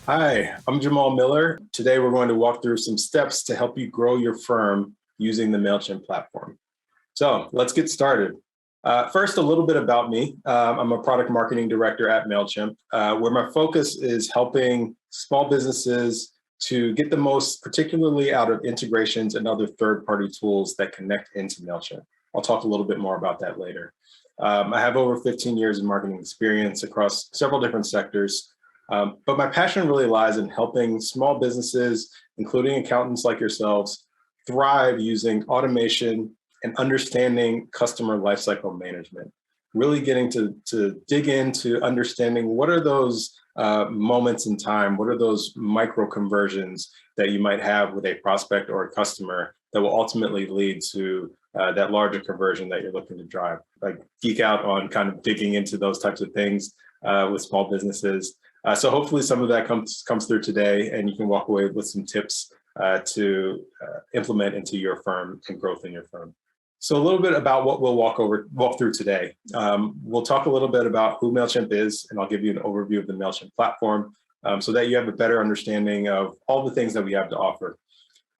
Hi, I'm Jamal Miller. Today we're going to walk through some steps to help you grow your firm using the Mailchimp platform. So let's get started. First, a little bit about me. I'm a product marketing director at Mailchimp, where my focus is helping small businesses to get the most, particularly out of integrations and other third-party tools that connect into Mailchimp. I'll talk a little bit more about that later. I have over 15 years of marketing experience across several different sectors. But my passion really lies in helping small businesses, including accountants like yourselves, thrive using automation and understanding customer lifecycle management. Really getting to dig into understanding what are those moments in time, what are those micro conversions that you might have with a prospect or a customer that will ultimately lead to that larger conversion that you're looking to drive. Like geek out on kind of digging into those types of things with small businesses. So hopefully some of that comes through today, and you can walk away with some tips to implement into your firm and growth in your firm. So a little bit about what we'll walk through today. We'll talk a little bit about who Mailchimp is, and I'll give you an overview of the Mailchimp platform so that you have a better understanding of all the things that we have to offer.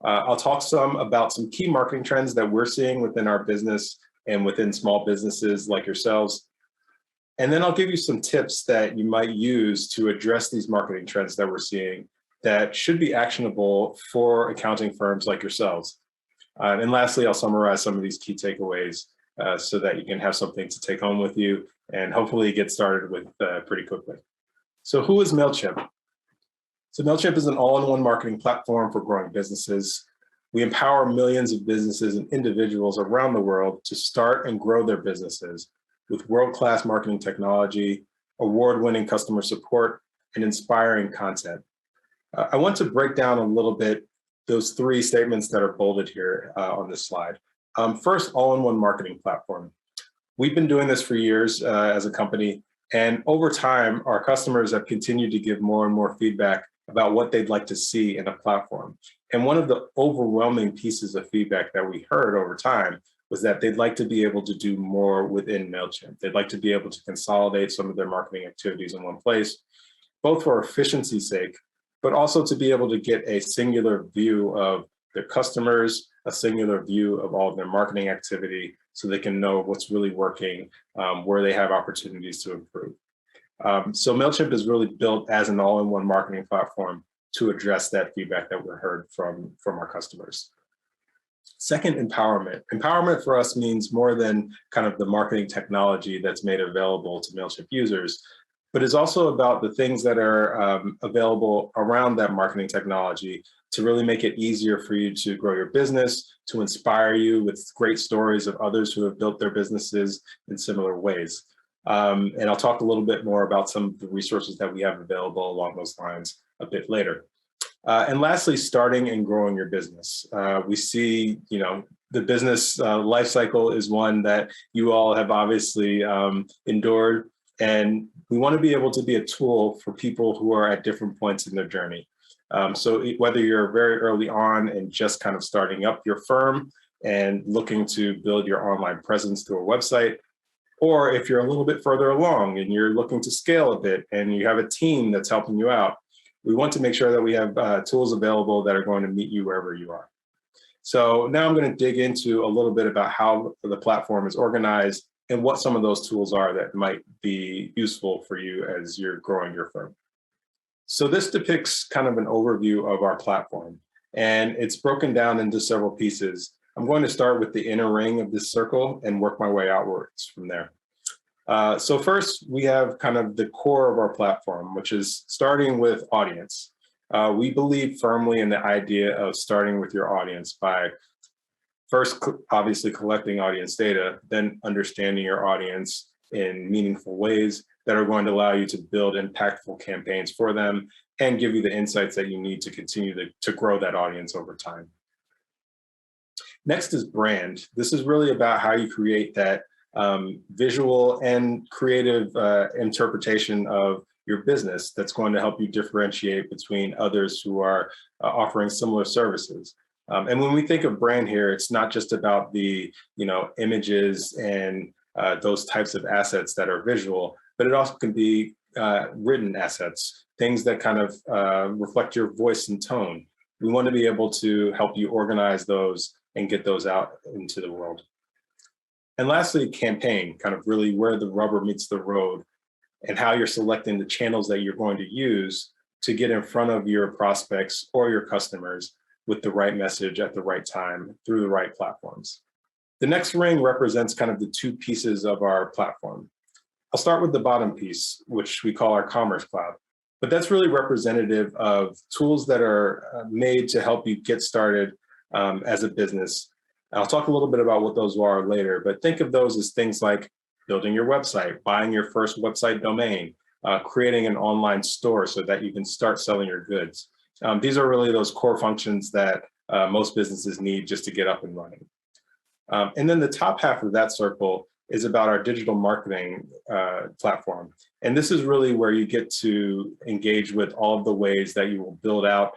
I'll talk some about some key marketing trends that we're seeing within our business and within small businesses like yourselves. And then I'll give you some tips that you might use to address these marketing trends that we're seeing that should be actionable for accounting firms like yourselves. And lastly, I'll summarize some of these key takeaways so that you can have something to take home with you and hopefully get started with pretty quickly. So who is Mailchimp? So Mailchimp is an all-in-one marketing platform for growing businesses. We empower millions of businesses and individuals around the world to start and grow their businesses with world-class marketing technology, award-winning customer support, and inspiring content. I want to break down a little bit those three statements that are bolded here on this slide. First, all-in-one marketing platform. We've been doing this for years as a company, and over time, our customers have continued to give more and more feedback about what they'd like to see in a platform. And one of the overwhelming pieces of feedback that we heard over time was that they'd like to be able to do more within Mailchimp. They'd like to be able to consolidate some of their marketing activities in one place, both for efficiency's sake, but also to be able to get a singular view of their customers, a singular view of all of their marketing activity, so they can know what's really working, where they have opportunities to improve. So Mailchimp is really built as an all-in-one marketing platform to address that feedback that we heard from our customers. Second, empowerment. Empowerment for us means more than kind of the marketing technology that's made available to Mailchimp users, but it's also about the things that are available around that marketing technology to really make it easier for you to grow your business, to inspire you with great stories of others who have built their businesses in similar ways. And I'll talk a little bit more about some of the resources that we have available along those lines a bit later. And lastly, starting and growing your business. We see, the business life cycle is one that you all have obviously endured, and we want to be able to be a tool for people who are at different points in their journey. So whether you're very early on and just kind of starting up your firm and looking to build your online presence through a website, or if you're a little bit further along and you're looking to scale a bit and you have a team that's helping you out, we want to make sure that we have tools available that are going to meet you wherever you are. So now I'm going to dig into a little bit about how the platform is organized and what some of those tools are that might be useful for you as you're growing your firm. So this depicts kind of an overview of our platform, and it's broken down into several pieces. I'm going to start with the inner ring of this circle and work my way outwards from there. So first, we have kind of the core of our platform, which is starting with audience. We believe firmly in the idea of starting with your audience by first, obviously collecting audience data, then understanding your audience in meaningful ways that are going to allow you to build impactful campaigns for them and give you the insights that you need to continue to grow that audience over time. Next is brand. This is really about how you create that visual and creative interpretation of your business that's going to help you differentiate between others who are offering similar services. And when we think of brand here, it's not just about the images and those types of assets that are visual, but it also can be written assets, things that kind of reflect your voice and tone. We want to be able to help you organize those and get those out into the world. And lastly, campaign, kind of really where the rubber meets the road and how you're selecting the channels that you're going to use to get in front of your prospects or your customers with the right message at the right time through the right platforms. The next ring represents kind of the two pieces of our platform. I'll start with the bottom piece, which we call our Commerce Cloud. But that's really representative of tools that are made to help you get started as a business. I'll talk a little bit about what those are later, but think of those as things like building your website, buying your first website domain, creating an online store so that you can start selling your goods. These are really those core functions that most businesses need just to get up and running. And then the top half of that circle is about our digital marketing platform. And this is really where you get to engage with all of the ways that you will build out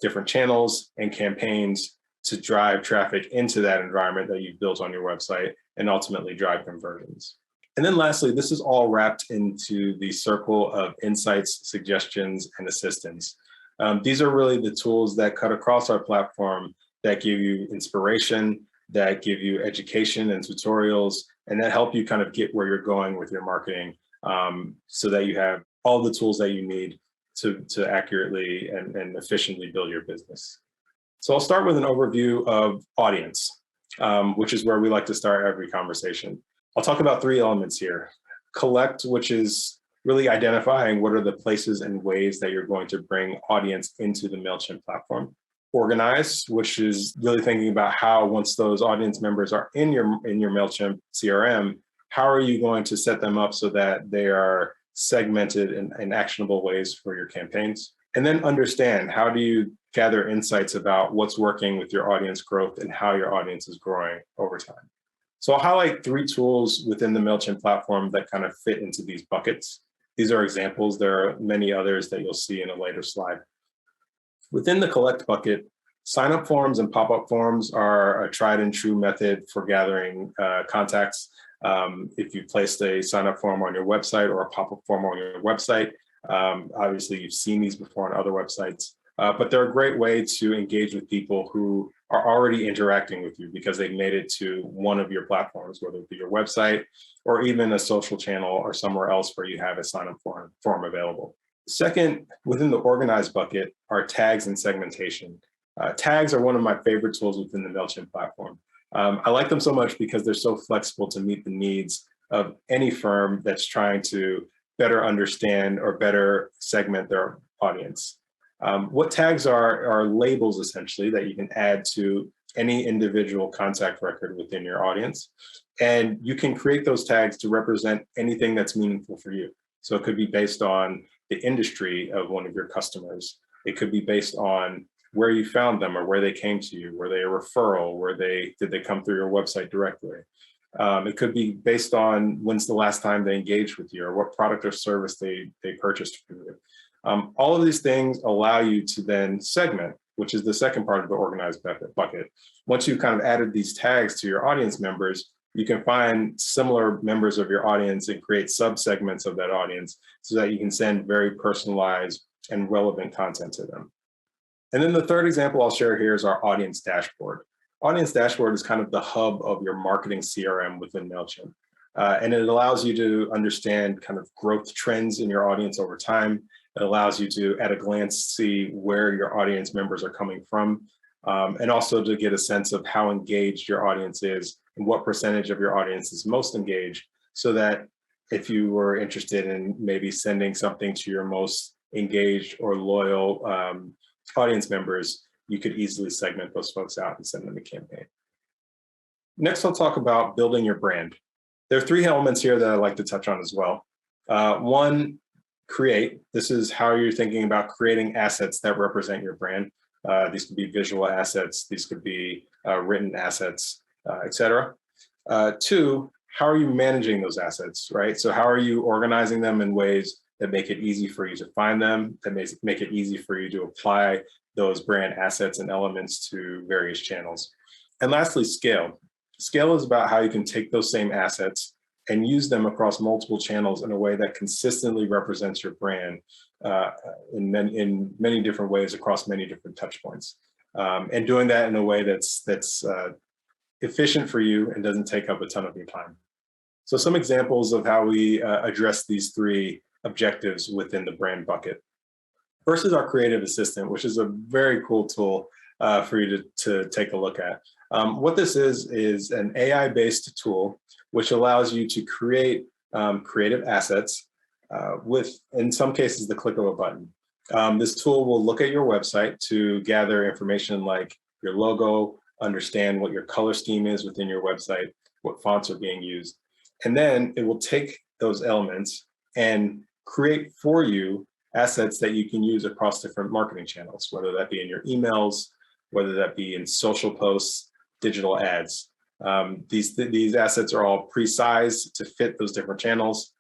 different channels and campaigns to drive traffic into that environment that you've built on your website and ultimately drive conversions. And then lastly, this is all wrapped into the circle of insights, suggestions, and assistance. These are really the tools that cut across our platform that give you inspiration, that give you education and tutorials, and that help you kind of get where you're going with your marketing so that you have all the tools that you need to accurately and efficiently build your business. So I'll start with an overview of audience, which is where we like to start every conversation. I'll talk about three elements here. Collect, which is really identifying what are the places and ways that you're going to bring audience into the Mailchimp platform. Organize, which is really thinking about how once those audience members are in your Mailchimp CRM, how are you going to set them up so that they are segmented in actionable ways for your campaigns? And then understand, how do you gather insights about what's working with your audience growth and how your audience is growing over time? So I'll highlight three tools within the Mailchimp platform that kind of fit into these buckets. These are examples. There are many others that you'll see in a later slide. Within the collect bucket, sign-up forms and pop-up forms are a tried and true method for gathering contacts. If you placed a sign-up form on your website or a pop-up form on your website, obviously you've seen these before on other websites, but they're a great way to engage with people who are already interacting with you because they've made it to one of your platforms, whether it be your website or even a social channel or somewhere else where you have a sign-up form available. Second, within the organized bucket are tags and segmentation. Tags are one of my favorite tools within the Mailchimp platform. I like them so much because they're so flexible to meet the needs of any firm that's trying to better understand or better segment their audience. What tags are labels essentially that you can add to any individual contact record within your audience. And you can create those tags to represent anything that's meaningful for you. So it could be based on the industry of one of your customers. It could be based on where you found them or where they came to you. Were they a referral? Did they come through your website directly? It could be based on when's the last time they engaged with you or what product or service they purchased from you. All of these things allow you to then segment, which is the second part of the organized bucket. Once you've kind of added these tags to your audience members, you can find similar members of your audience and create subsegments of that audience so that you can send very personalized and relevant content to them. And then the third example I'll share here is our audience dashboard. Audience dashboard is kind of the hub of your marketing CRM within Mailchimp. And it allows you to understand kind of growth trends in your audience over time. It allows you to, at a glance, see where your audience members are coming from, and also to get a sense of how engaged your audience is and what percentage of your audience is most engaged, so that if you were interested in maybe sending something to your most engaged or loyal audience members, you could easily segment those folks out and send them a campaign. Next, I'll talk about building your brand. There are three elements here that I'd like to touch on as well. One, create. This is how you're thinking about creating assets that represent your brand. These could be visual assets, these could be written assets, etc. Two, how are you managing those assets, right? So how are you organizing them in ways that make it easy for you to find them, that make it easy for you to apply those brand assets and elements to various channels. And lastly, scale. Scale is about how you can take those same assets and use them across multiple channels in a way that consistently represents your brand in many different ways across many different touch points. And doing that in a way that's efficient for you and doesn't take up a ton of your time. So some examples of how we address these three objectives within the brand bucket. First is our creative assistant, which is a very cool tool for you to take a look at. What this is an AI-based tool which allows you to create creative assets with, in some cases, the click of a button. This tool will look at your website to gather information like your logo, understand what your color scheme is within your website, what fonts are being used, and then it will take those elements and create for you assets that you can use across different marketing channels, whether that be in your emails, whether that be in social posts, digital ads. These assets are all pre-sized to fit those different channels.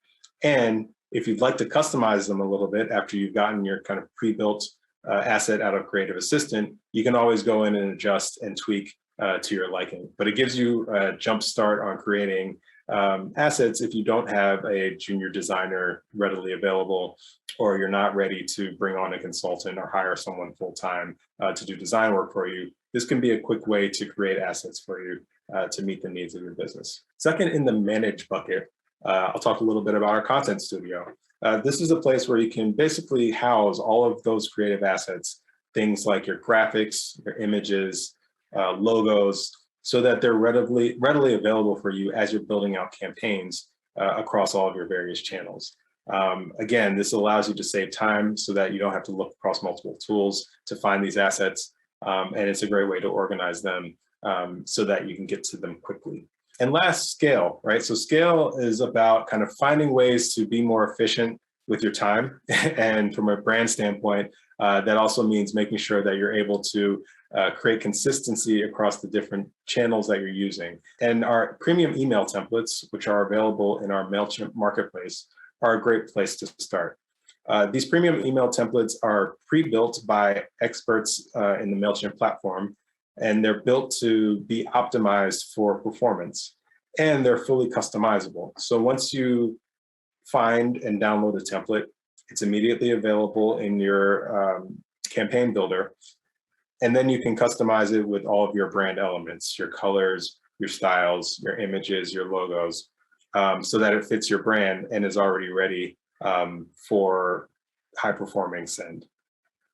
And if you'd like to customize them a little bit after you've gotten your kind of pre-built asset out of Creative Assistant, you can always go in and adjust and tweak to your liking. But it gives you a jump start on creating assets if you don't have a junior designer readily available, or you're not ready to bring on a consultant or hire someone full-time to do design work for you. This can be a quick way to create assets for you to meet the needs of your business. Second, in the manage bucket, I'll talk a little bit about our content studio. This is a place where you can basically house all of those creative assets, things like your graphics, your images, logos, so that they're readily available for you as you're building out campaigns across all of your various channels. Again, this allows you to save time so that you don't have to look across multiple tools to find these assets. And it's a great way to organize them so that you can get to them quickly. And last, scale, right? So scale is about kind of finding ways to be more efficient with your time. And from a brand standpoint, that also means making sure that you're able to create consistency across the different channels that you're using. And our premium email templates, which are available in our Mailchimp Marketplace, are a great place to start. These premium email templates are pre-built by experts in the Mailchimp platform, and they're built to be optimized for performance, and they're fully customizable. So once you find and download a template, it's immediately available in your campaign builder, and then you can customize it with all of your brand elements, your colors, your styles, your images, your logos, so that it fits your brand and is already ready for high-performing send.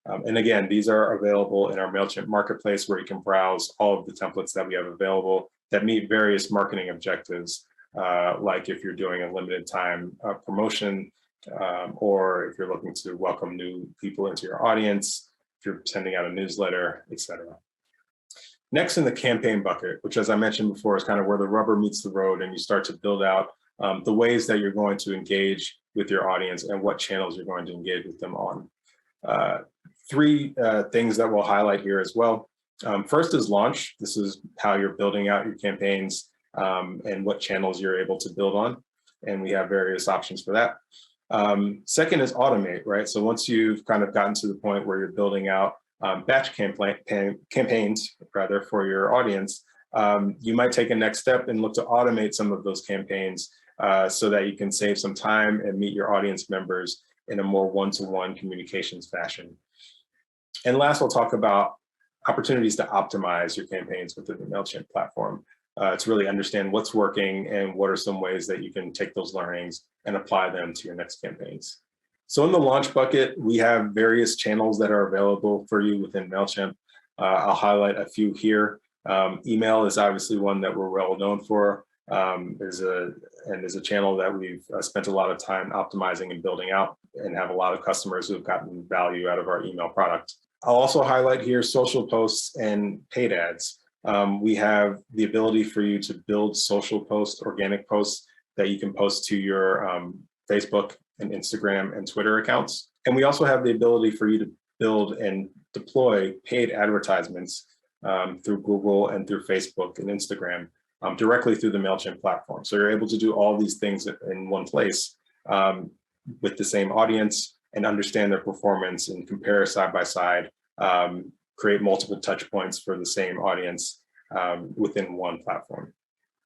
And again, these are available in our Mailchimp Marketplace, where you can browse all of the templates that we have available that meet various marketing objectives, like if you're doing a limited time promotion, or if you're looking to welcome new people into your audience, if you're sending out a newsletter, etc. Next, in the campaign bucket, which, as I mentioned before, is kind of where the rubber meets the road and you start to build out the ways that you're going to engage with your audience and what channels you're going to engage with them on. Three things that we'll highlight here as well. First is launch. This is how you're building out your campaigns and what channels you're able to build on. And we have various options for that. Second is automate, right? So once you've kind of gotten to the point where you're building out batch campaigns rather for your audience, you might take a next step and look to automate some of those campaigns so that you can save some time and meet your audience members in a more one-to-one communications fashion. And last, we'll talk about opportunities to optimize your campaigns within the Mailchimp platform to really understand what's working and what are some ways that you can take those learnings and apply them to your next campaigns. So in the launch bucket, we have various channels that are available for you within Mailchimp. I'll highlight a few here. Email is obviously one that we're well known for. There's a channel that we've spent a lot of time optimizing and building out and have a lot of customers who have gotten value out of our email product. I'll also highlight here social posts and paid ads. We have the ability for you to build social posts, organic posts that you can post to your Facebook and Instagram and Twitter accounts. And we also have the ability for you to build and deploy paid advertisements through Google and through Facebook and Instagram directly through the Mailchimp platform. So you're able to do all these things in one place with the same audience and understand their performance and compare side by side, create multiple touch points for the same audience within one platform.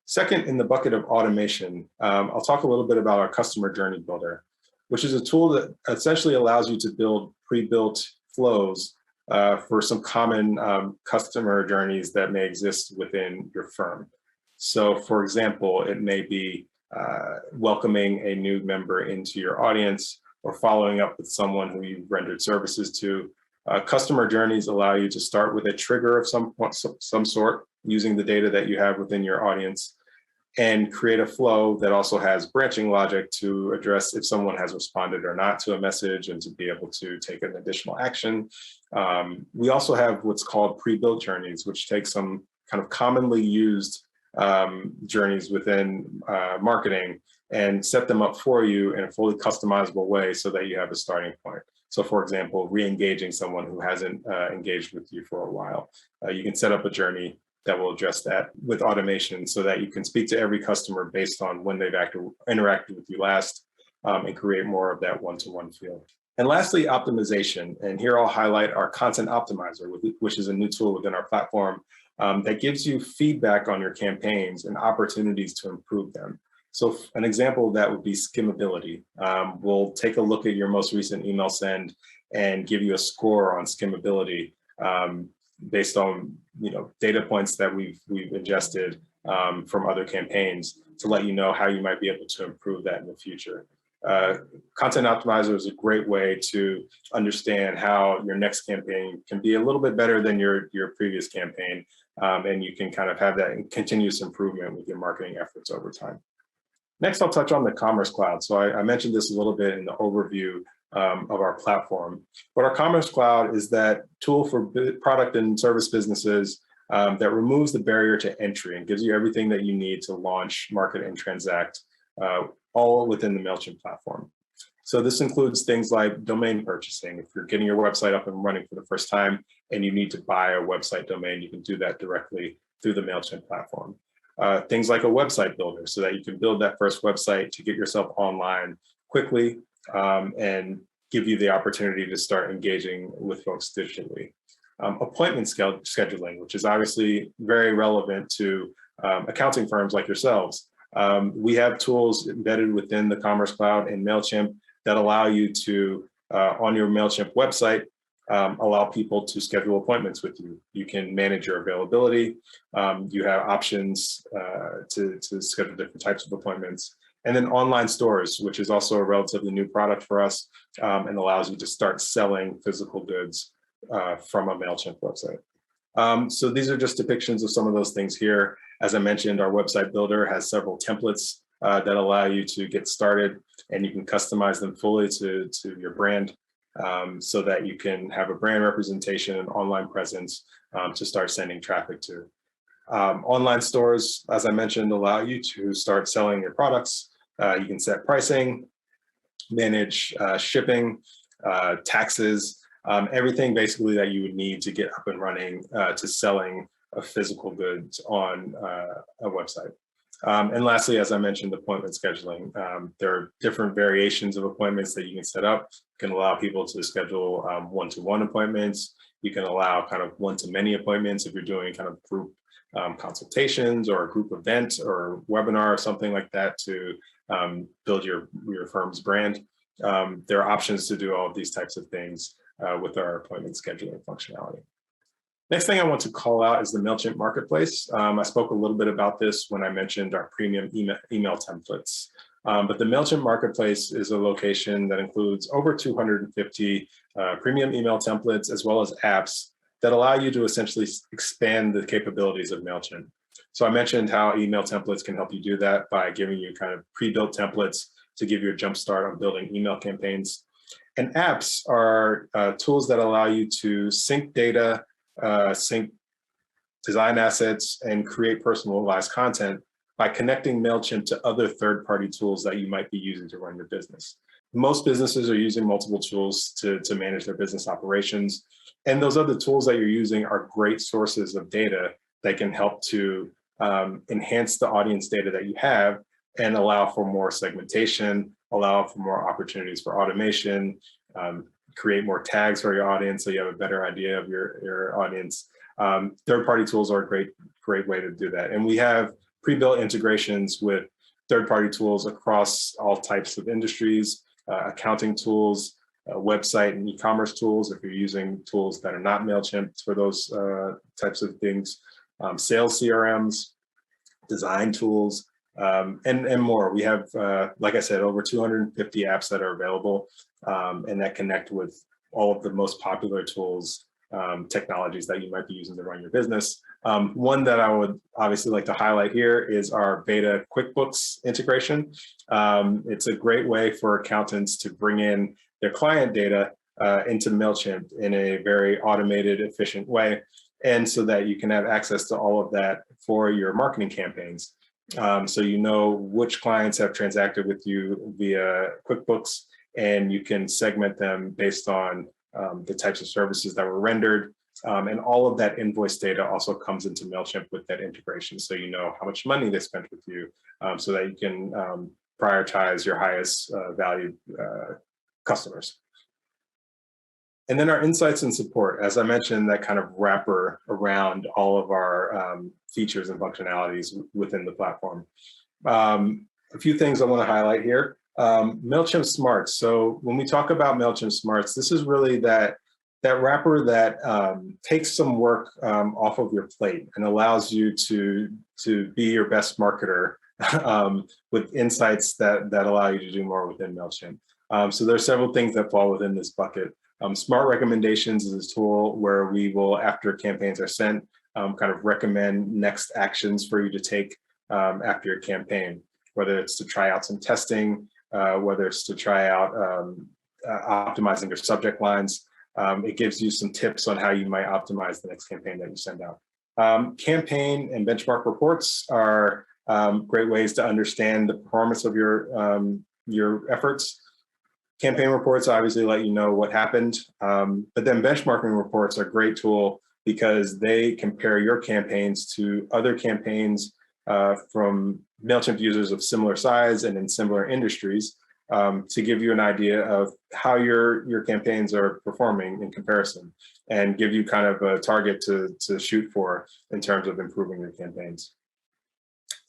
Second, in the bucket of automation, I'll talk a little bit about our customer journey builder, which is a tool that essentially allows you to build pre-built flows for some common customer journeys that may exist within your firm. So for example, it may be welcoming a new member into your audience or following up with someone who you've rendered services to. Customer journeys allow you to start with a trigger of some sort using the data that you have within your audience and create a flow that also has branching logic to address if someone has responded or not to a message and to be able to take an additional action. We also have what's called pre-built journeys, which take some kind of commonly used journeys within marketing and set them up for you in a fully customizable way so that you have a starting point. So for example, re-engaging someone who hasn't engaged with you for a while. You can set up a journey that will address that with automation so that you can speak to every customer based on when they've interacted with you last and create more of that one-to-one feel. And lastly, optimization. And here I'll highlight our content optimizer, which is a new tool within our platform that gives you feedback on your campaigns and opportunities to improve them. So an example of that would be skimmability. We'll take a look at your most recent email send and give you a score on skimmability based on data points that we've ingested from other campaigns to let you know how you might be able to improve that in the future. Content Optimizer is a great way to understand how your next campaign can be a little bit better than your previous campaign, and you can kind of have that continuous improvement with your marketing efforts over time. Next, I'll touch on the Commerce Cloud. So I mentioned this a little bit in the overview of our platform. But our Commerce Cloud is that tool for product and service businesses that removes the barrier to entry and gives you everything that you need to launch, market, and transact all within the Mailchimp platform. So this includes things like domain purchasing. If you're getting your website up and running for the first time and you need to buy a website domain, you can do that directly through the Mailchimp platform. Things like a website builder so that you can build that first website to get yourself online quickly and give you the opportunity to start engaging with folks digitally. Appointment scheduling, which is obviously very relevant to accounting firms like yourselves. We have tools embedded within the Commerce Cloud and Mailchimp that allow you to, on your Mailchimp website, allow people to schedule appointments with you. You can manage your availability. You have options to schedule different types of appointments. And then online stores, which is also a relatively new product for us and allows you to start selling physical goods from a Mailchimp website. So these are just depictions of some of those things here. As I mentioned, our website builder has several templates that allow you to get started, and you can customize them fully to your brand so that you can have a brand representation and online presence to start sending traffic to. Online stores, as I mentioned, allow you to start selling your products. You can set pricing, manage shipping, taxes, everything basically that you would need to get up and running to selling physical goods on a website. And lastly, as I mentioned, appointment scheduling. There are different variations of appointments that you can set up. You can allow people to schedule one-to-one appointments. You can allow kind of one-to-many appointments if you're doing kind of group consultations or a group event or webinar or something like that to build your firm's brand. There are options to do all of these types of things with our appointment scheduling functionality. Next thing I want to call out is the Mailchimp Marketplace. I spoke a little bit about this when I mentioned our premium email templates. But the Mailchimp Marketplace is a location that includes over 250 premium email templates, as well as apps that allow you to essentially expand the capabilities of Mailchimp. So I mentioned how email templates can help you do that by giving you kind of pre-built templates to give you a jump start on building email campaigns. And apps are tools that allow you to sync data, sync design assets, and create personalized content by connecting Mailchimp to other third-party tools that you might be using to run your business. Most businesses are using multiple tools to manage their business operations. And those other tools that you're using are great sources of data that can help to enhance the audience data that you have and allow for more segmentation, allow for more opportunities for automation, create more tags for your audience so you have a better idea of your audience. Third-party tools are a great way to do that. And we have pre-built integrations with third-party tools across all types of industries, accounting tools, website and e-commerce tools, if you're using tools that are not Mailchimp for those types of things, sales CRMs, design tools, and more. We have, like I said, over 250 apps that are available and that connect with all of the most popular tools, technologies that you might be using to run your business. One that I would obviously like to highlight here is our beta QuickBooks integration. It's a great way for accountants to bring in their client data into Mailchimp in a very automated, efficient way, and so that you can have access to all of that for your marketing campaigns. So you know which clients have transacted with you via QuickBooks, and you can segment them based on the types of services that were rendered. And all of that invoice data also comes into Mailchimp with that integration. So you know how much money they spent with you, so that you can prioritize your highest valued customers. And then our insights and support, as I mentioned, that kind of wrapper around all of our features and functionalities within the platform. A few things I want to highlight here. Mailchimp Smarts. So when we talk about Mailchimp Smarts, this is really that wrapper that takes some work off of your plate and allows you to be your best marketer with insights that allow you to do more within Mailchimp. So there are several things that fall within this bucket. Smart Recommendations is a tool where we will, after campaigns are sent, kind of recommend next actions for you to take after your campaign, whether it's to try out some testing, whether it's to try out optimizing your subject lines. It gives you some tips on how you might optimize the next campaign that you send out. Campaign and benchmark reports are great ways to understand the performance of your efforts. Campaign reports obviously let you know what happened, but then benchmarking reports are a great tool because they compare your campaigns to other campaigns from Mailchimp users of similar size and in similar industries to give you an idea of how your campaigns are performing in comparison and give you kind of a target to shoot for in terms of improving your campaigns.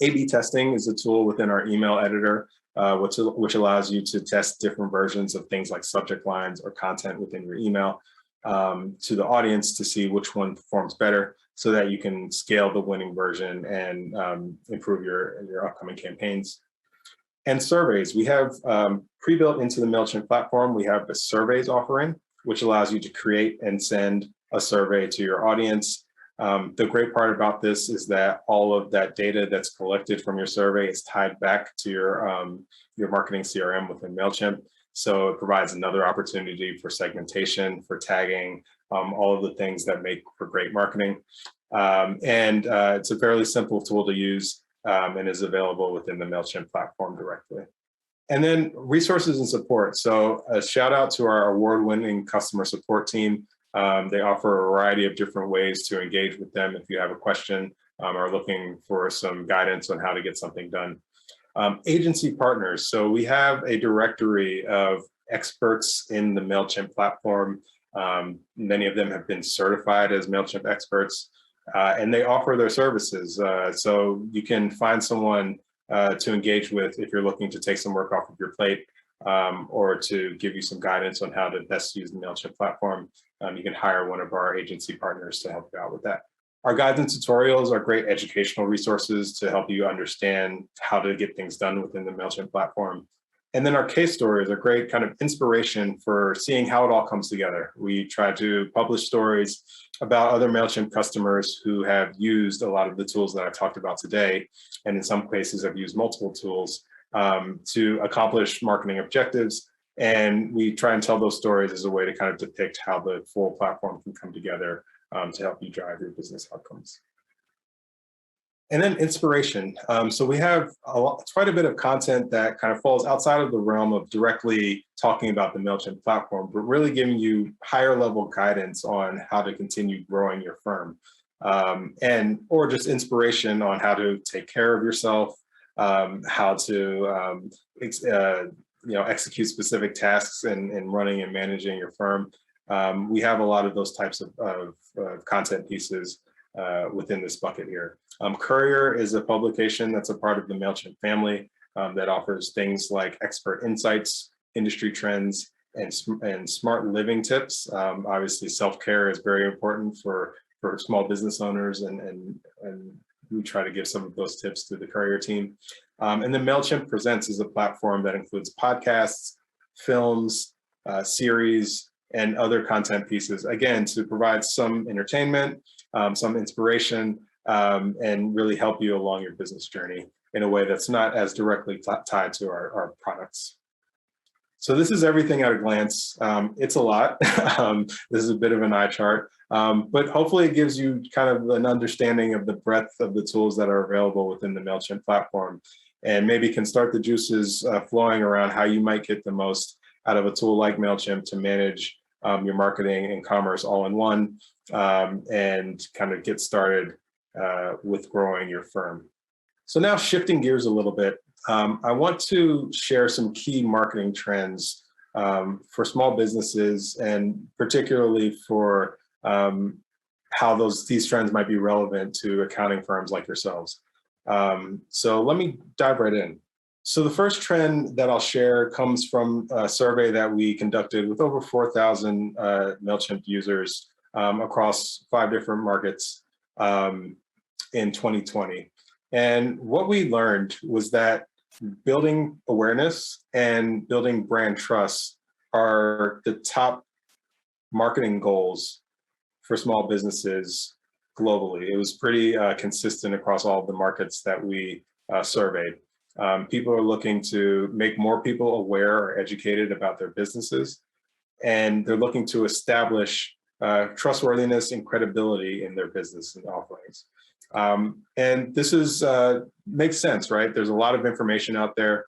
A/B testing is a tool within our email editor, which allows you to test different versions of things like subject lines or content within your email to the audience to see which one performs better so that you can scale the winning version and improve your upcoming campaigns. And surveys. We have pre-built into the Mailchimp platform, we have a surveys offering, which allows you to create and send a survey to your audience. The great part about this is that all of that data that's collected from your survey is tied back to your marketing CRM within Mailchimp. So it provides another opportunity for segmentation, for tagging, all of the things that make for great marketing. And it's a fairly simple tool to use and is available within the Mailchimp platform directly. And then resources and support. So a shout out to our award-winning customer support team. They offer a variety of different ways to engage with them if you have a question or looking for some guidance on how to get something done. Agency partners. So we have a directory of experts in the Mailchimp platform. Many of them have been certified as Mailchimp experts, and they offer their services. So you can find someone to engage with if you're looking to take some work off of your plate or to give you some guidance on how to best use the Mailchimp platform. You can hire one of our agency partners to help you out with that. Our guides and tutorials are great educational resources to help you understand how to get things done within the Mailchimp platform. And then our case stories are great kind of inspiration for seeing how it all comes together. We try to publish stories about other Mailchimp customers who have used a lot of the tools that I talked about today, and in some cases have used multiple tools to accomplish marketing objectives. And we try and tell those stories as a way to kind of depict how the full platform can come together to help you drive your business outcomes. And then inspiration. So we have quite a bit of content that kind of falls outside of the realm of directly talking about the Mailchimp platform, but really giving you higher level guidance on how to continue growing your firm, or just inspiration on how to take care of yourself, how to execute specific tasks in running and managing your firm. We have a lot of those types of content pieces within this bucket here. Courier is a publication that's a part of the Mailchimp family that offers things like expert insights, industry trends, and smart living tips. Obviously, self-care is very important for small business owners, and we try to give some of those tips to the Courier team. And then Mailchimp Presents is a platform that includes podcasts, films, series, and other content pieces, again, to provide some entertainment, some inspiration, and really help you along your business journey in a way that's not as directly tied to our products. So this is everything at a glance. It's a lot. This is a bit of an eye chart, but hopefully it gives you kind of an understanding of the breadth of the tools that are available within the Mailchimp platform, and maybe can start the juices flowing around how you might get the most out of a tool like Mailchimp to manage your marketing and commerce all in one, and kind of get started with growing your firm. So now shifting gears a little bit, I want to share some key marketing trends for small businesses, and particularly for how these trends might be relevant to accounting firms like yourselves. So let me dive right in. So the first trend that I'll share comes from a survey that we conducted with over 4,000 Mailchimp users across 5 different markets in 2020. And what we learned was that building awareness and building brand trust are the top marketing goals for small businesses globally. It was pretty consistent across all of the markets that we surveyed. People are looking to make more people aware or educated about their businesses, and they're looking to establish trustworthiness and credibility in their business and offerings. And this is makes sense, right? There's a lot of information out there.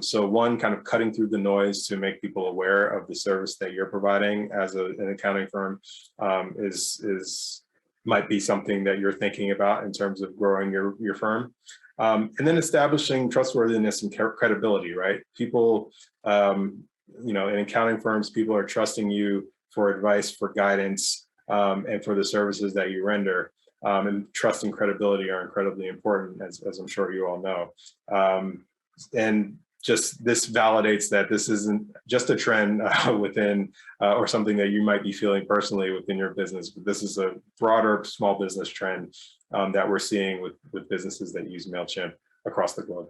So one, kind of cutting through the noise to make people aware of the service that you're providing as an accounting firm might be something that you're thinking about in terms of growing your firm. And then establishing trustworthiness and credibility, right? People, in accounting firms, people are trusting you for advice, for guidance, and for the services that you render. And trust and credibility are incredibly important, as I'm sure you all know. And just this validates that this isn't just a trend within or something that you might be feeling personally within your business, but this is a broader small business trend that we're seeing with businesses that use Mailchimp across the globe.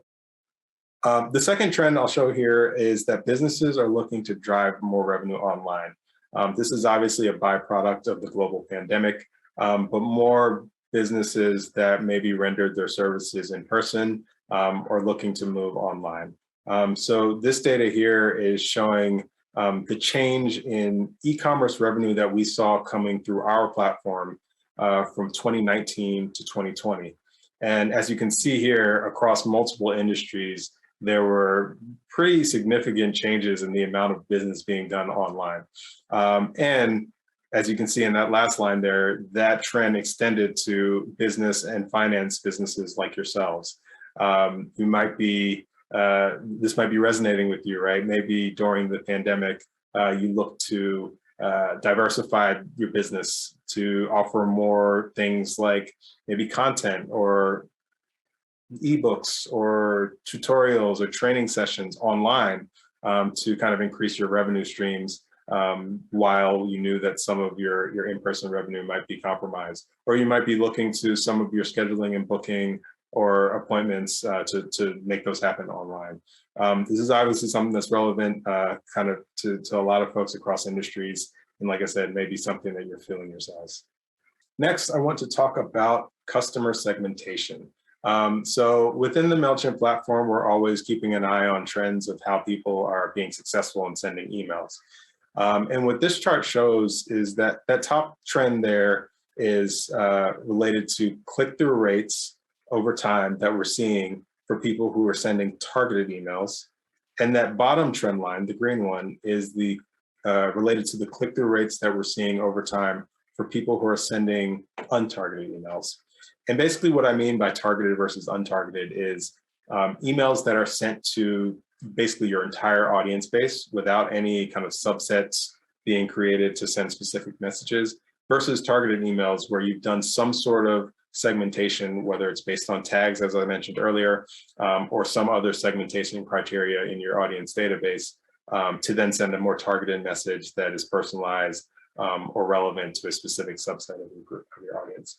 The second trend I'll show here is that businesses are looking to drive more revenue online. This is obviously a byproduct of the global pandemic, but more businesses that maybe rendered their services in person are looking to move online. So this data here is showing the change in e-commerce revenue that we saw coming through our platform from 2019 to 2020. And as you can see here, across multiple industries, there were pretty significant changes in the amount of business being done online. And as you can see in that last line there, that trend extended to business and finance businesses like yourselves. You might be, this might be resonating with you, right? Maybe during the pandemic, you looked to diversify your business to offer more things like maybe content or ebooks or tutorials or training sessions online to kind of increase your revenue streams while you knew that some of your in-person revenue might be compromised. Or you might be looking to some of your scheduling and booking or appointments to make those happen online. This is obviously something that's relevant kind of to a lot of folks across industries. And like I said, maybe something that you're feeling yourselves. Next, I want to talk about customer segmentation. So within the Mailchimp platform, we're always keeping an eye on trends of how people are being successful in sending emails. And what this chart shows is that that top trend there is related to click-through rates over time that we're seeing for people who are sending targeted emails. And that bottom trend line, the green one, is the related to the click-through rates that we're seeing over time for people who are sending untargeted emails. And basically what I mean by targeted versus untargeted is emails that are sent to basically your entire audience base without any kind of subsets being created to send specific messages, versus targeted emails where you've done some sort of segmentation, whether it's based on tags, as I mentioned earlier, or some other segmentation criteria in your audience database, to then send a more targeted message that is personalized or relevant to a specific subset of your group, of your audience.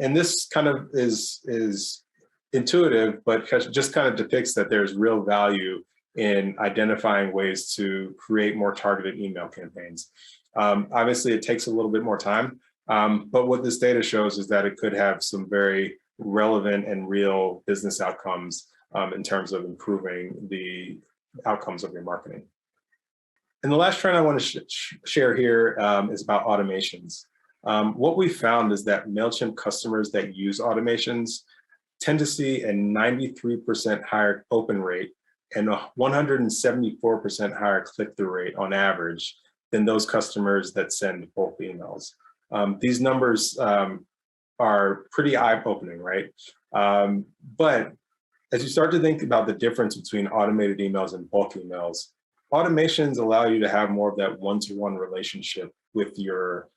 And this kind of is intuitive, but just kind of depicts that there's real value in identifying ways to create more targeted email campaigns. Obviously, it takes a little bit more time, but what this data shows is that it could have some very relevant and real business outcomes in terms of improving the outcomes of your marketing. And the last trend I want to share here is about automations. What we found is that Mailchimp customers that use automations tend to see a 93% higher open rate and a 174% higher click-through rate on average than those customers that send bulk emails. These numbers are pretty eye-opening, right? But as you start to think about the difference between automated emails and bulk emails, automations allow you to have more of that one-to-one relationship with your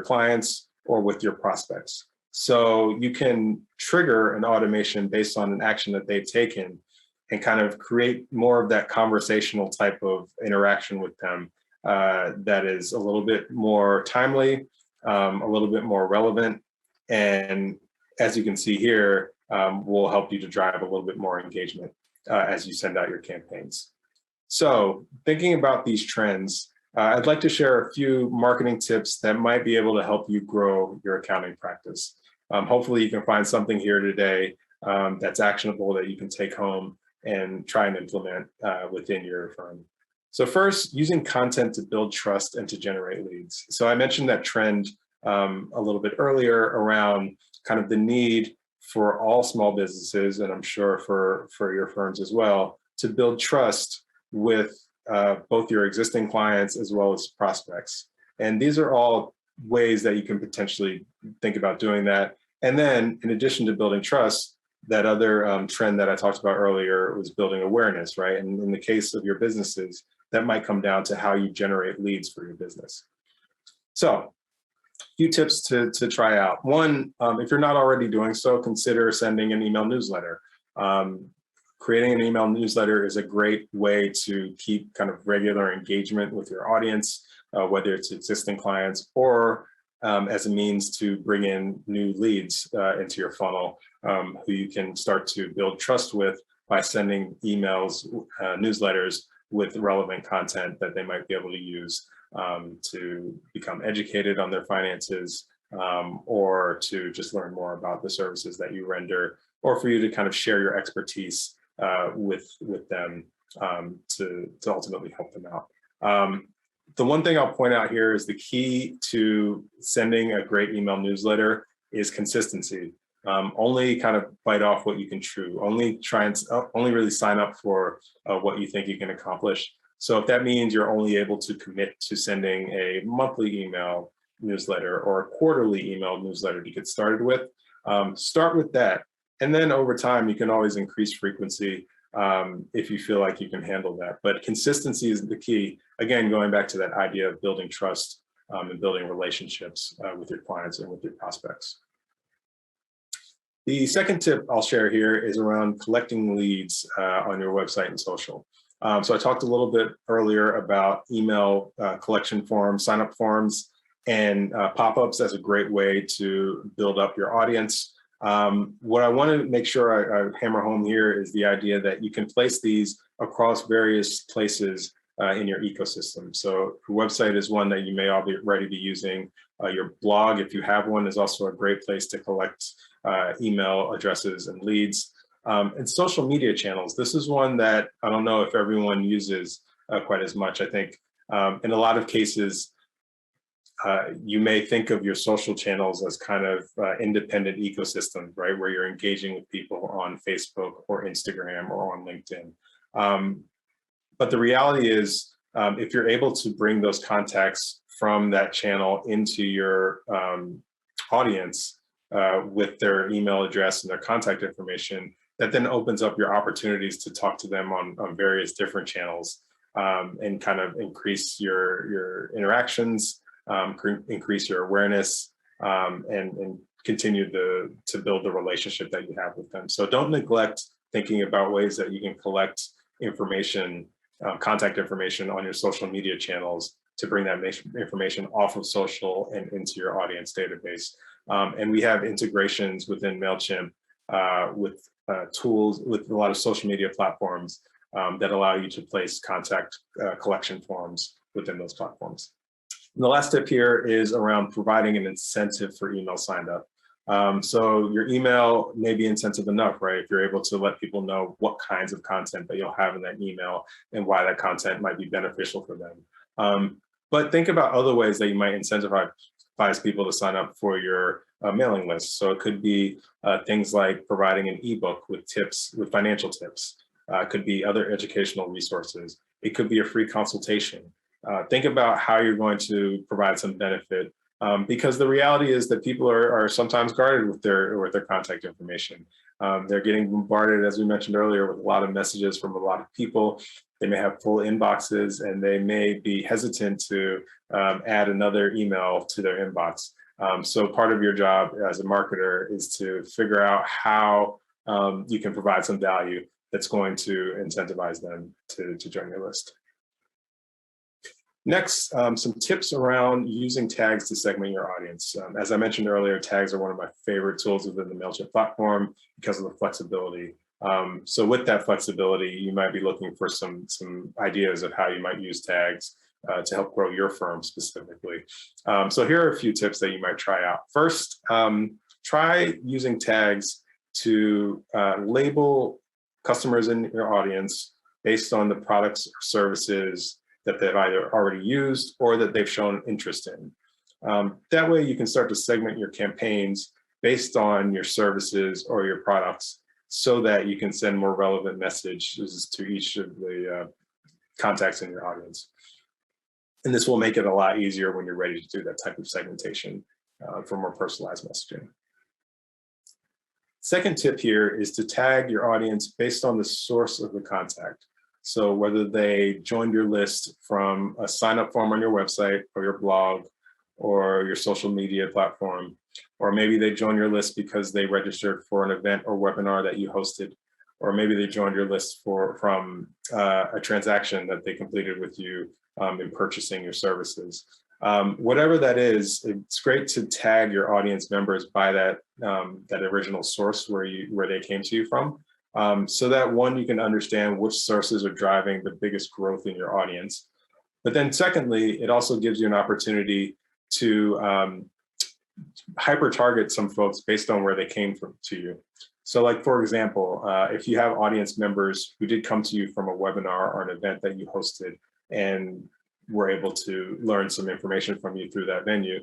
clients or with your prospects. So you can trigger an automation based on an action that they've taken and kind of create more of that conversational type of interaction with them that is a little bit more timely, a little bit more relevant, and as you can see here, will help you to drive a little bit more engagement as you send out your campaigns. So thinking about these trends, I'd like to share a few marketing tips that might be able to help you grow your accounting practice. Hopefully you can find something here today that's actionable that you can take home and try and implement within your firm. So first, using content to build trust and to generate leads. So I mentioned that trend a little bit earlier around kind of the need for all small businesses, and I'm sure for your firms as well, to build trust with both your existing clients as well as prospects. And these are all ways that you can potentially think about doing that. And then in addition to building trust, that other trend that I talked about earlier was building awareness, right? And in the case of your businesses, that might come down to how you generate leads for your business. So a few tips to try out. One, if you're not already doing so, consider sending an email newsletter. Creating an email newsletter is a great way to keep kind of regular engagement with your audience, whether it's existing clients or as a means to bring in new leads into your funnel, who you can start to build trust with by sending emails, newsletters with relevant content that they might be able to use to become educated on their finances, or to just learn more about the services that you render, or for you to kind of share your expertise with them to ultimately help them out. The one thing I'll point out here is the key to sending a great email newsletter is consistency. Only kind of bite off what you can chew. Only really sign up for what you think you can accomplish. So if that means you're only able to commit to sending a monthly email newsletter or a quarterly email newsletter to get started with, start with that. And then over time, you can always increase frequency if you feel like you can handle that. But consistency is the key. Again, going back to that idea of building trust and building relationships with your clients and with your prospects. The second tip I'll share here is around collecting leads on your website and social. So I talked a little bit earlier about email collection forms, sign-up forms, and pop-ups as a great way to build up your audience. What I want to make sure I hammer home here is the idea that you can place these across various places in your ecosystem. So your website is one that you may already be using. Your blog, if you have one, is also a great place to collect email addresses and leads. And social media channels. This is one that I don't know if everyone uses quite as much. I think in a lot of cases, you may think of your social channels as kind of independent ecosystems, right? Where you're engaging with people on Facebook or Instagram or on LinkedIn. But the reality is, if you're able to bring those contacts from that channel into your audience with their email address and their contact information, that then opens up your opportunities to talk to them on various different channels and kind of increase your interactions increase your awareness, and continue to build the relationship that you have with them. So don't neglect thinking about ways that you can collect information, contact information on your social media channels to bring that information off of social and into your audience database. And we have integrations within Mailchimp with tools, with a lot of social media platforms that allow you to place contact collection forms within those platforms. And the last tip here is around providing an incentive for email signed up. So your email may be incentive enough, right? If you're able to let people know what kinds of content that you'll have in that email and why that content might be beneficial for them. But think about other ways that you might incentivize people to sign up for your mailing list. So it could be things like providing an ebook with tips, with financial tips. It could be other educational resources. It could be a free consultation. Think about how you're going to provide some benefit, because the reality is that people are sometimes guarded with their contact information. They're getting bombarded, as we mentioned earlier, with a lot of messages from a lot of people. They may have full inboxes, and they may be hesitant to add another email to their inbox. So part of your job as a marketer is to figure out how you can provide some value that's going to incentivize them to join your list. Next, some tips around using tags to segment your audience. As I mentioned earlier, tags are one of my favorite tools within the Mailchimp platform because of the flexibility. So with that flexibility, you might be looking for some ideas of how you might use tags to help grow your firm specifically. So here are a few tips that you might try out. First, try using tags to label customers in your audience based on the products or services that they've either already used or that they've shown interest in. That way you can start to segment your campaigns based on your services or your products so that you can send more relevant messages to each of the contacts in your audience. And this will make it a lot easier when you're ready to do that type of segmentation for more personalized messaging. Second tip here is to tag your audience based on the source of the contact. So whether they joined your list from a sign-up form on your website or your blog or your social media platform, or maybe they joined your list because they registered for an event or webinar that you hosted, or maybe they joined your list from a transaction that they completed with you in purchasing your services. Whatever that is, it's great to tag your audience members by that original source where they came to you from. So that one, you can understand which sources are driving the biggest growth in your audience. But then secondly, it also gives you an opportunity to hyper target some folks based on where they came to you. So like, for example, if you have audience members who did come to you from a webinar or an event that you hosted and were able to learn some information from you through that venue,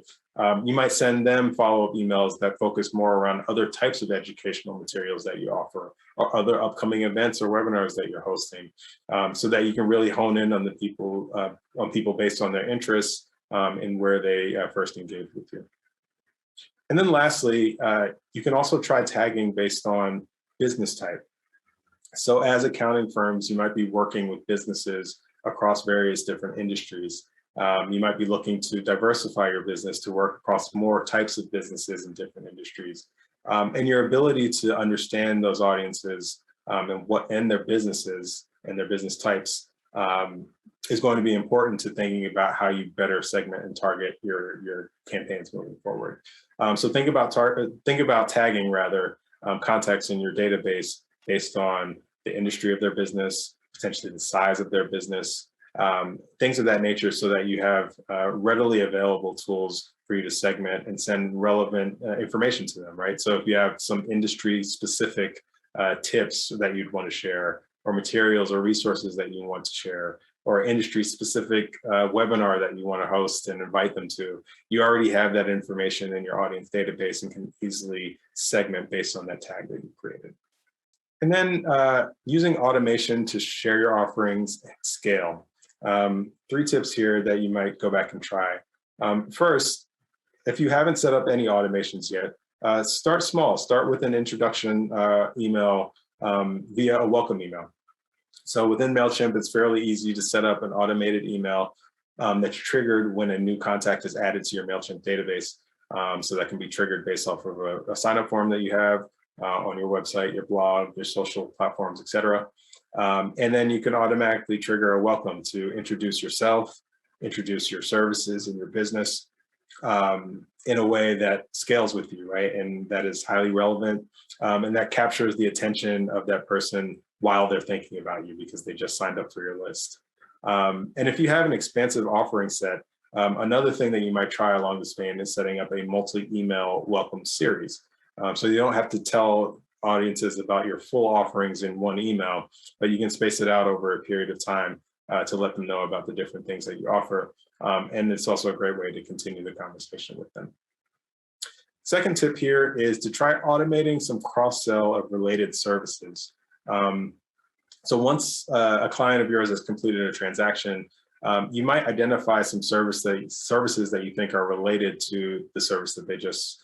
you might send them follow-up emails that focus more around other types of educational materials that you offer or other upcoming events or webinars that you're hosting, so that you can really hone in on the people based on their interests and where they first engaged with you. And then lastly, you can also try tagging based on business type. So as accounting firms, you might be working with businesses across various different industries. You might be looking to diversify your business to work across more types of businesses in different industries. And your ability to understand those audiences and their businesses and their business types is going to be important to thinking about how you better segment and target your campaigns moving forward. So think about tagging rather contacts in your database based on the industry of their business, potentially the size of their business, things of that nature, so that you have readily available tools for you to segment and send relevant information to them, right? So if you have some industry specific tips that you'd want to share, or materials or resources that you want to share, or industry specific webinar that you want to host and invite them to, you already have that information in your audience database and can easily segment based on that tag that you created. And then using automation to share your offerings at scale. 3 tips here that you might go back and try. First, if you haven't set up any automations yet, start small. Start with an introduction email via a welcome email. So within Mailchimp, it's fairly easy to set up an automated email that's triggered when a new contact is added to your Mailchimp database. So that can be triggered based off of a sign-up form that you have on your website, your blog, your social platforms, etc. And then you can automatically trigger a welcome to introduce yourself, introduce your services and your business in a way that scales with you, right? And that is highly relevant. And that captures the attention of that person while they're thinking about you because they just signed up for your list. And if you have an expansive offering set, another thing that you might try along this vein is setting up a multi-email welcome series. So you don't have to tell audiences about your full offerings in one email, but you can space it out over a period of time to let them know about the different things that you offer. And it's also a great way to continue the conversation with them. Second tip here is to try automating some cross-sell of related services. So once a client of yours has completed a transaction, you might identify some services that you think are related to the service that they just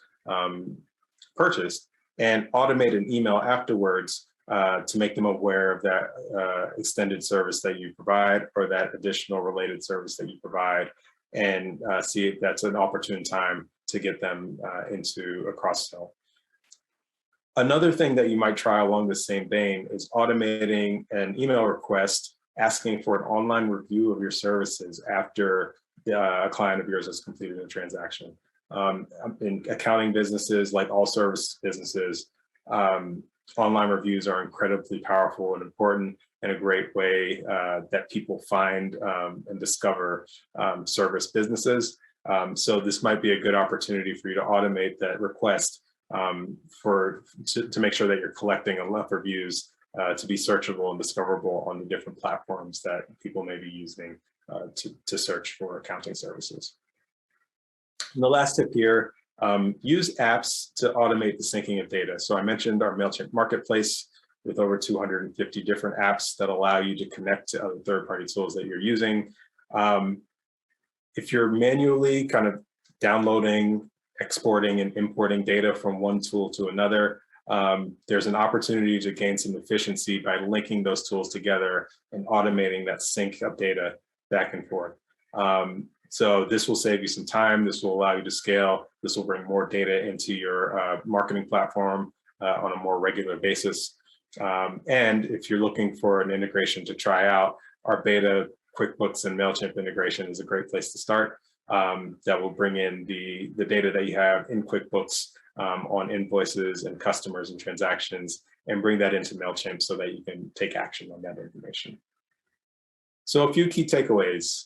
purchased and automate an email afterwards to make them aware of that extended service that you provide or that additional related service that you provide and see if that's an opportune time to get them into a cross-sell. Another thing that you might try along the same vein is automating an email request asking for an online review of your services after a client of yours has completed a transaction. In accounting businesses, like all service businesses, online reviews are incredibly powerful and important and a great way that people find and discover service businesses. So this might be a good opportunity for you to automate that request to make sure that you're collecting enough reviews to be searchable and discoverable on the different platforms that people may be using to search for accounting services. And the last tip here, use apps to automate the syncing of data. So I mentioned our Mailchimp Marketplace with over 250 different apps that allow you to connect to other third-party tools that you're using. If you're manually kind of downloading, exporting, and importing data from one tool to another, there's an opportunity to gain some efficiency by linking those tools together and automating that sync of data back and forth. So this will save you some time. This will allow you to scale. This will bring more data into your marketing platform on a more regular basis. And if you're looking for an integration to try out, our beta QuickBooks and Mailchimp integration is a great place to start. That will bring in the data that you have in QuickBooks on invoices and customers and transactions and bring that into Mailchimp so that you can take action on that information. So a few key takeaways.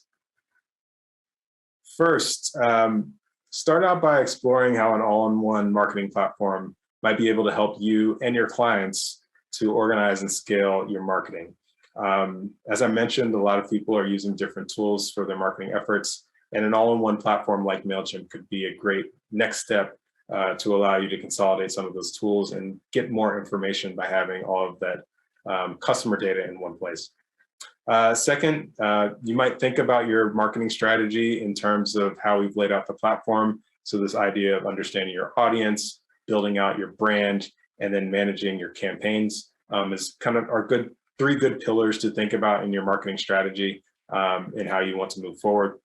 First, start out by exploring how an all-in-one marketing platform might be able to help you and your clients to organize and scale your marketing. As I mentioned, a lot of people are using different tools for their marketing efforts, and an all-in-one platform like Mailchimp could be a great next step to allow you to consolidate some of those tools and get more information by having all of that customer data in one place. Second, you might think about your marketing strategy in terms of how we've laid out the platform. So this idea of understanding your audience, building out your brand, and then managing your campaigns is kind of our three good pillars to think about in your marketing strategy and how you want to move forward.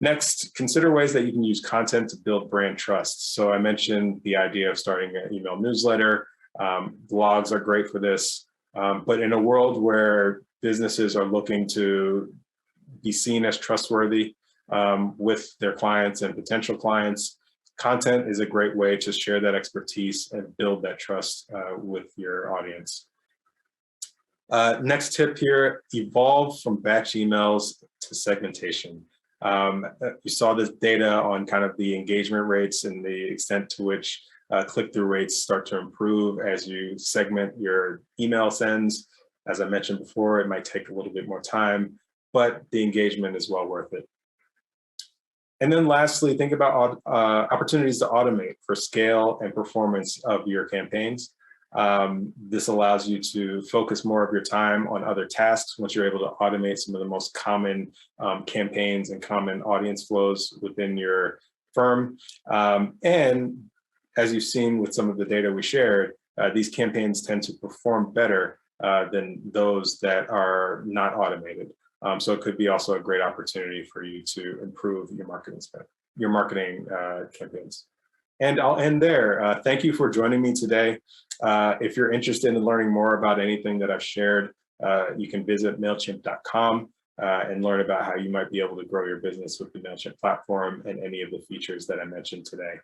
Next, consider ways that you can use content to build brand trust. So I mentioned the idea of starting an email newsletter. Blogs are great for this. But in a world where businesses are looking to be seen as trustworthy with their clients and potential clients, content is a great way to share that expertise and build that trust with your audience. Next tip here, evolve from batch emails to segmentation. You saw this data on kind of the engagement rates and the extent to which click-through rates start to improve as you segment your email sends. As I mentioned before, it might take a little bit more time, but the engagement is well worth it. And then lastly, think about opportunities to automate for scale and performance of your campaigns. This allows you to focus more of your time on other tasks once you're able to automate some of the most common campaigns and common audience flows within your firm. And as you've seen with some of the data we shared, these campaigns tend to perform better than those that are not automated. So it could be also a great opportunity for you to improve your marketing spend, your marketing campaigns. And I'll end there. Thank you for joining me today. If you're interested in learning more about anything that I've shared, you can visit Mailchimp.com and learn about how you might be able to grow your business with the Mailchimp platform and any of the features that I mentioned today.